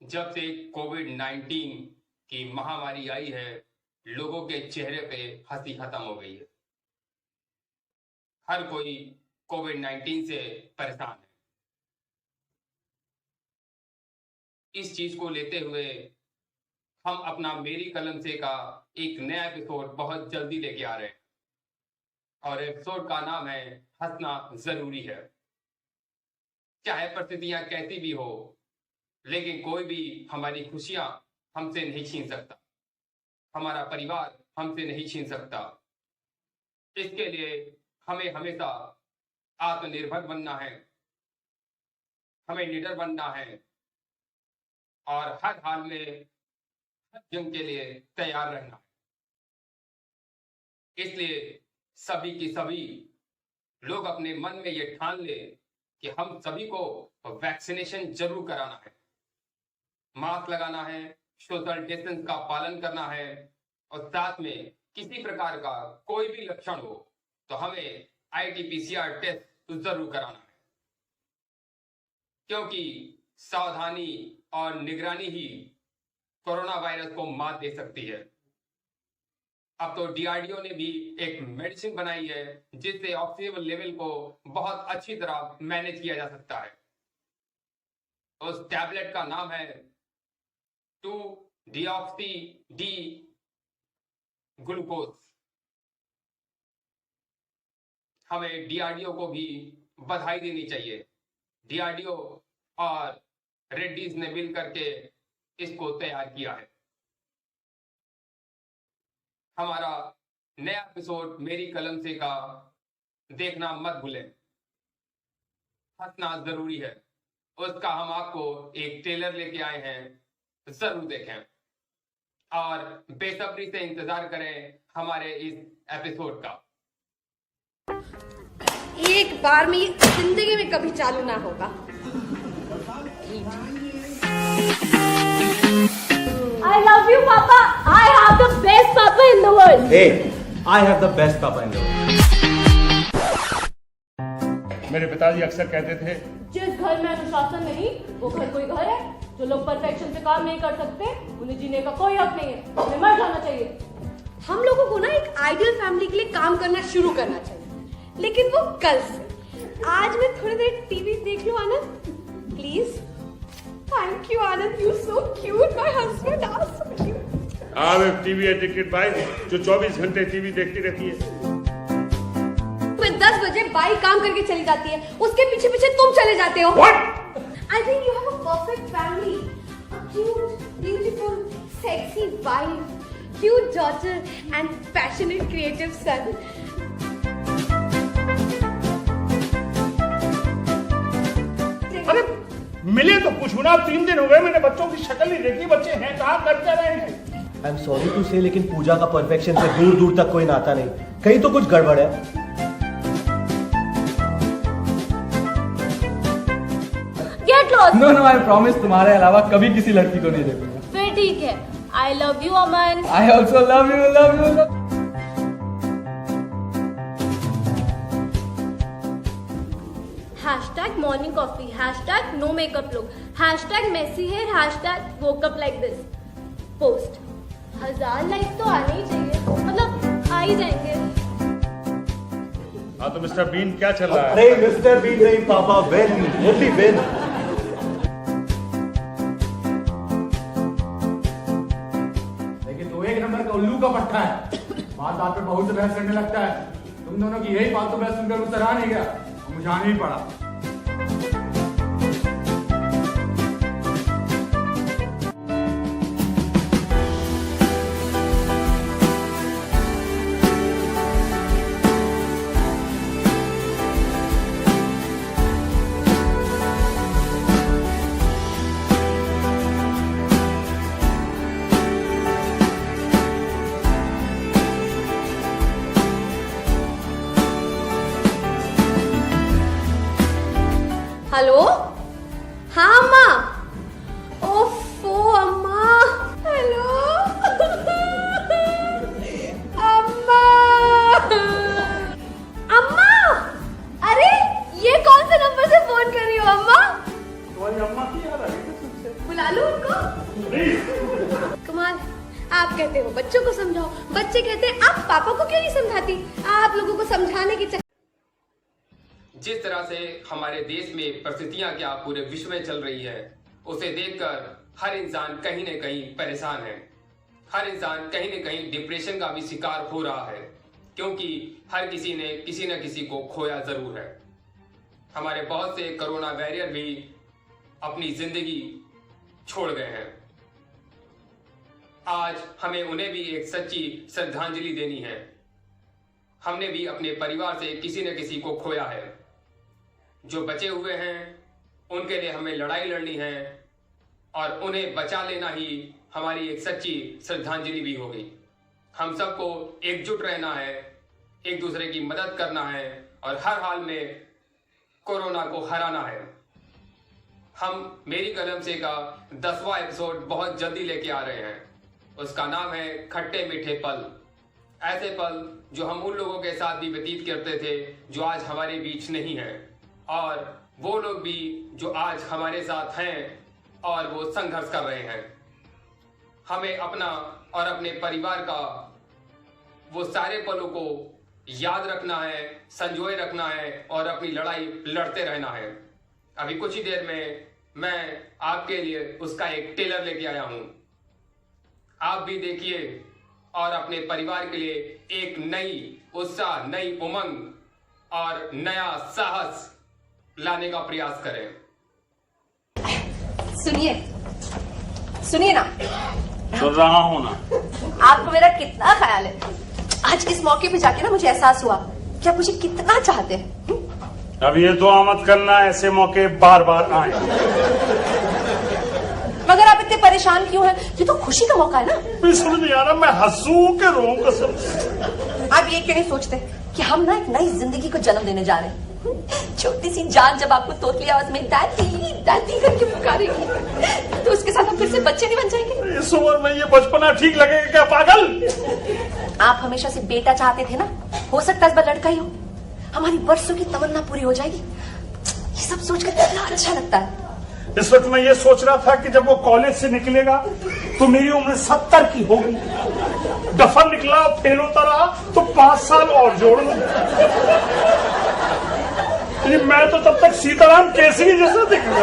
जब से कोविड-19 की महामारी आई है, लोगों के चेहरे पे हंसी खत्म हो गई है। हर कोई कोविड-19 से परेशान है। इस चीज को लेते हुए हम अपना मेरी कलम से का एक नया एपिसोड बहुत जल्दी लेके आ रहे हैं और एपिसोड का नाम है हंसना जरूरी है। चाहे परिस्थितियां कैसी भी हो, लेकिन कोई भी हमारी खुशियां हमसे नहीं छीन सकता, हमारा परिवार हमसे नहीं छीन सकता। इसके लिए हमें हमेशा आत्मनिर्भर बनना है, हमें निडर बनना है और हर हाल में हर जंग के लिए तैयार रहना है। इसलिए सभी की सभी लोग अपने मन में ये ठान ले कि हम सभी को वैक्सीनेशन जरूर कराना है, मास्क लगाना है, सोशल डिस्टेंस का पालन करना है और साथ में किसी प्रकार का कोई भी लक्षण हो तो हमें आरटी-पीसीआर टेस्ट जरूर कराना है, क्योंकि सावधानी और निगरानी ही कोरोना वायरस को मात दे सकती है। अब तो डीआरडीओ ने भी एक मेडिसिन बनाई है जिससे ऑक्सीजन लेवल को बहुत अच्छी तरह मैनेज किया जा सकता है। उस टैबलेट का नाम है 2-डीऑक्सी डी ग्लूकोज। हमें डीआरडीओ को भी बधाई देनी चाहिए। डीआरडीओ और रेड्डीज ने मिल करके इसको तैयार किया है। हमारा नया एपिसोड मेरी कलम से का देखना मत भूलें। हंसना जरूरी है, उसका हम आपको एक ट्रेलर लेके आए हैं, जरूर देखें और बेसब्री से इंतजार करें हमारे इस एपिसोड का। एक बार में ये जिंदगी में कभी चालू ना होगा। I love you, Papa. I have the best Papa in the world. Hey, I have the best Papa in the world. मेरे पिताजी अक्सर कहते थे, जिस घर में अनुशासन नहीं, वो घर कोई घर है। जो लोग परफेक्शन से काम नहीं कर सकते, उन्हें जीने का कोई हक नहीं है, उन्हें मर जाना चाहिए। हम लोगों को ना एक आइडियल फैमिली के लिए काम करना शुरू करना चाहिए, लेकिन वो कल से। आज मैं थोड़ी देर टीवी देख लूं Anand, please. Thank you Anand, you so cute, my husband are so cute. I'm a TV addicted बाई जो 24 घंटे टीवी देखती रहती है। फिर 10 बजे बाई काम करके चली जाती है, उसके पीछे पीछे तुम चले जाते हो। What? I think you have a perfect family, a cute, beautiful, sexy wife, cute daughter and passionate creative son. अरे मिले तो पूछो ना, 3 दिन हो गए मैंने बच्चों की शक्ल नहीं देखी। बच्चे हैं कहाँ, कर क्या रहे हैं? आई एम सॉरी टू से, लेकिन पूजा का परफेक्शन से दूर दूर तक कोई नाता नहीं। कहीं तो कुछ गड़बड़ है। Get lost. No no, I promise तुम्हारे अलावा कभी किसी लड़की को नहीं देखूंगा। फिर ठीक है। I love you, Aman. I also love you, love you, love. Hashtag morning coffee, hashtag no makeup look, hashtag messy hair, hashtag woke up like this. Post 1000 like तो आने ही चाहिए, मतलब आ ही जाएंगे। हाँ तो मिस्टर बीन क्या चल रहा है? अरे मिस्टर बीन नहीं पापा, बेन, ओनली बेन। लेकिन तो एक नंबर का उल्लू का पट्टा है। बात बात पे बहुत से बहस करने लगता है। तुम दोनों की यही फालतू बहस सुनकर मुझसे रहा नहीं गया, मुझे आना ही पड़ा। समझा लो उनको। कमाल, आप कहते हो बच्चों को समझाओ, बच्चे कहते हैं आप पापा को क्यों नहीं समझाती। आप लोगों को समझाने की जिस तरह से हमारे देश में परिस्थितियां क्या पूरे विश्व में चल रही है, उसे देखकर हर इंसान कहीं न कहीं परेशान है। हर इंसान कहीं न कहीं डिप्रेशन का भी शिकार हो रहा है, क्योंकि हर किसी ने किसी न किसी को खोया जरूर है। हमारे बहुत से कोरोना वॉरियर भी अपनी जिंदगी छोड़ गए हैं। आज हमें उन्हें भी एक सच्ची श्रद्धांजलि देनी है। हमने भी अपने परिवार से किसी न किसी को खोया है। जो बचे हुए हैं उनके लिए हमें लड़ाई लड़नी है और उन्हें बचा लेना ही हमारी एक सच्ची श्रद्धांजलि भी होगी। हम सबको एकजुट रहना है, एक दूसरे की मदद करना है और हर हाल में कोरोना को हराना है। हम मेरी कलम से का 10वां एपिसोड बहुत जल्दी लेके आ रहे हैं। उसका नाम है खट्टे मीठे पल। ऐसे पल जो हम उन लोगों के साथ भी व्यतीत करते थे जो आज हमारे बीच नहीं है, और वो लोग भी जो आज हमारे साथ हैं और वो संघर्ष कर रहे हैं। हमें अपना और अपने परिवार का वो सारे पलों को याद रखना है, संजोए रखना है और अपनी लड़ाई लड़ते रहना है। अभी कुछ ही देर में मैं आपके लिए उसका एक ट्रेलर लेके आया हूं। आप भी देखिए और अपने परिवार के लिए एक नई उत्साह, नई उमंग और नया साहस लाने का प्रयास करें। सुनिए सुनिए ना। सुन रहा हूँ ना। आपको मेरा कितना ख्याल है। आज इस मौके पे जाके ना मुझे एहसास हुआ कि आप मुझे कितना चाहते हैं। अब ये दुआ मत करना ऐसे मौके बार बार आए। मगर आप इतने परेशान क्यों हैं? ये तो खुशी का मौका है ना। मैं समझ नहीं आ रहा, मैं हंसूं के रोऊं कसम। आप ये क्यों नहीं सोचते कि हम ना एक नई जिंदगी को जन्म देने जा रहे हैं। छोटी सी जान जब आपको तोतली आवाज में दादी दादी करके पुकारेगी तो उसके साथ हम फिर से बच्चे नहीं बन जाएंगे। इस उम्र में ये बचपना ठीक लगेगा क्या पागल? आप हमेशा से बेटा चाहते थे ना, हो सकता है इस बार लड़का ही हो। हमारी बरसों की तमन्ना पूरी हो जाएगी। ये सब सोचकर कितना अच्छा लगता है। इस वक्त मैं ये सोच रहा था कि जब वो कॉलेज से निकलेगा तो मेरी उम्र 70 की होगी। दफन निकला, फेल होता रहा तो 5 साल और जोड़ लो। मैं तो तब तक सीताराम केसरी जैसा दिख रहा।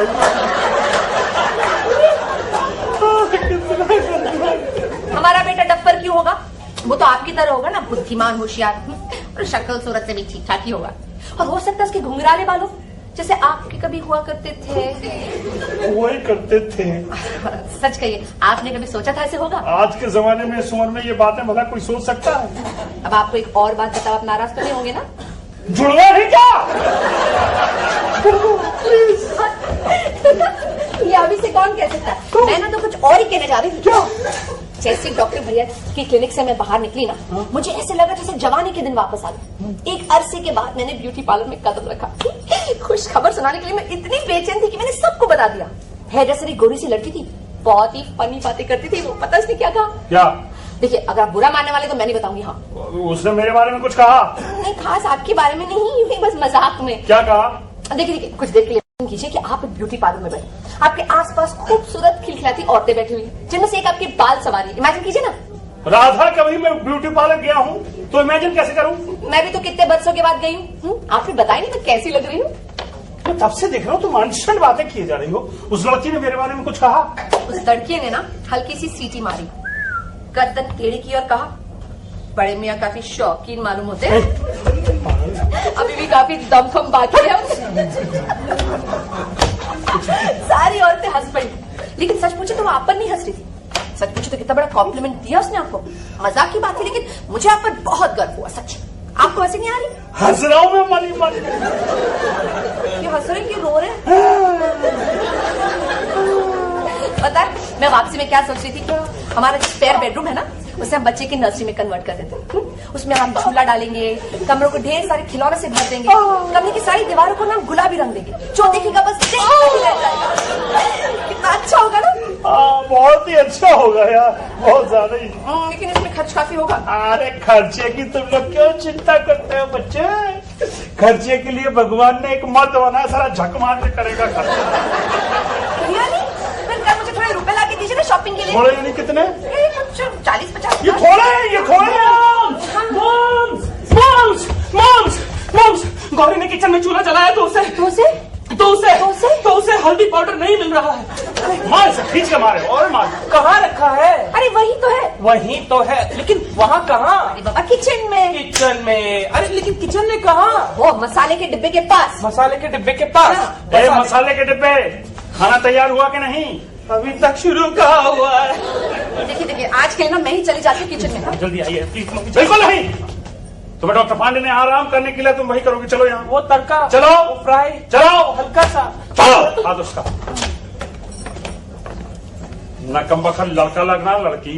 हमारा बेटा डफर क्यों होगा? वो तो आपकी तरह होगा ना, बुद्धिमान, होशियार और शक्ल सूरत से भी ठीक ठाक ही होगा। और हो सकता है उसके घुंघराले बालों जैसे आपके कभी हुआ करते थे। वही करते थे। सच कहिए, आपने कभी सोचा था ऐसे होगा? आज के जमाने में इस उम्र में ये बातें भला कोई सोच सकता है? अब आपको एक और बात बताओ, आप नाराज तो नहीं होंगे ना? जुड़वा नहीं क्या? ये अभी से कौन कह सकता है? मैं ना तो कुछ और ही कहने जा रही थी। क्या? जैसे डॉक्टर भैया की क्लिनिक से मैं बाहर निकली ना, मुझे ऐसे लगा जैसे जवानी के दिन वापस आ गए। एक अरसे के बाद मैंने ब्यूटी पार्लर में कदम रखा। खुश खबर सुनाने के लिए मैं इतनी बेचैन थी कि मैंने सबको बता दिया। हेयर ड्रेसर एक गोरी सी लड़की थी, बहुत ही फनी बातें करती थी। वो पता उसने क्या कहा? क्या? देखिए, अगर आप बुरा मानने वाले तो मैं नहीं बताऊंगी। हाँ, उसने मेरे बारे में कुछ कहा? नहीं, खास आपके बारे में नहीं, यूं ही बस मजाक में। क्या कहा? देखिए कुछ देर के लिए कीजिए कि आप एक ब्यूटी पार्लर में बैठे, आपके आसपास खूबसूरत खिलखिलाती औरतें बैठी हुई, जिनमें से एक आपके बाल सवारी। इमेजिन कीजिए ना। राधा, कभी मैं ब्यूटी पार्लर गया हूँ तो इमेजिन कैसे करूँ? मैं भी तो कितने बरसों के बाद गई हूँ। आपने बताया नहीं मैं कैसी लग रही हूँ। मैं तब से देख रहा हूँ तुम अनशन बातें किए जा रही हो। उस लड़की ने मेरे बारे में कुछ कहा? उस लड़की ने ना हल्की सी सीटी मारी, गर्दन टेढ़ी की और कहा, बड़े मियाँ काफी शौकीन मालूम होते हैं, अभी भी काफी दमखम बाकी है। सारी औरतें हंस पड़ी, लेकिन सच पूछे तो वो आप पर नहीं हंस रही थी। सच पूछे तो कितना बड़ा कॉम्प्लीमेंट दिया उसने आपको। मजाक की बात थी, लेकिन मुझे आप पर बहुत गर्व हुआ। सच आपको हंसी नहीं आ रही? हंस रहा हूँ मैं, मानी मानी। ये हंस रहे कि रो रहे? पता है मैं वापसी में क्या सोच रही थी? हमारा स्पेयर बेडरूम है ना, उसे हम बच्चे की नर्सरी में कन्वर्ट कर देते। उसमें हम झूला डालेंगे, कमरों को ढेर सारे खिलौने से भर देंगे, कमरे की सारी दीवारों को ना गुलाबी रंग देंगे। जो देखेगा बस कितना अच्छा होगा ना। बहुत ही अच्छा होगा यार, बहुत ज्यादा ही। लेकिन इसमें खर्च काफी होगा। अरे खर्चे की तुम लोग क्यों चिंता करते हो बच्चे? खर्चे के लिए भगवान ने एक मर्द बनाया, सारा झक मार के करेगा खर्चा। मुझे थोड़े शॉपिंग के लिए। थोड़े यानी कितने? 40-50। ये थोड़े हैं, ये थोड़े हैं। Moms moms moms moms Gauri ने किचन में चूल्हा जलाया तो उसे हल्दी पाउडर नहीं मिल रहा है। मार से खींच के मारे और मार। कहाँ रखा है? अरे वही तो है। वही तो है, लेकिन वहाँ कहाँ? अरे बाबा किचन में। किचन में? अरे लेकिन किचन में कहाँ? वो मसाले के डिब्बे के पास। मसाले के डिब्बे के पास। ए, मसाले के डिब्बे, खाना तैयार हुआ कि नहीं? अभी तक शुरू कहाँ हुआ है? देखिए आज के ना मैं ही चली जाती हूँ किचन में। जल्दी आइए प्लीज। बिल्कुल नहीं, तुम्हें डॉक्टर पांडे ने आराम करने के लिए तुम वही करोगे। चलो यहाँ। वो तड़का, चलो। वो फ्राई, चलो हल्का सा। चलो हाथ उसका। नकम्बखल लड़का लगना लड़की।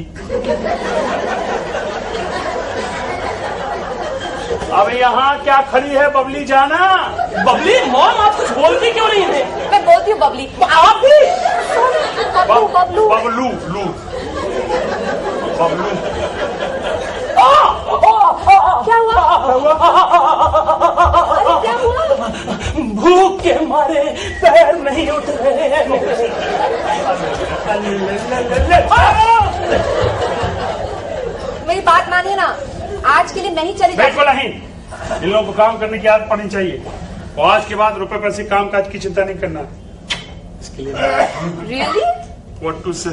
अब यहाँ क्या खड़ी है बबली जाना? बबली मॉम आप कुछ बोलती क्यों नहीं है? मैं बोलती हूँ बबली। आप भी? बबलू बबलू। बबलू लू बबलू। क्या हुआ? अरे क्या हुआ? भूख के मारे पैर नहीं उठ रहे हैं मेरे। मेरी बात मानिए ना, आज के लिए मैं ही चली जाती बिल्कुल नहीं, इन लोगों को काम करने की आदत पड़नी चाहिए और आज के बाद रुपए पैसे काम काज की चिंता नहीं करना। इसके लिए रियली? व्हाट टू से।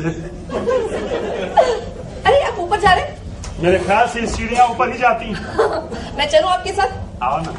अरे आप ऊपर जा रहे हैं? मेरे ख्याल से सीढ़ियां ऊपर ही जाती हैं। मैं चलूं आपके साथ? आओ ना।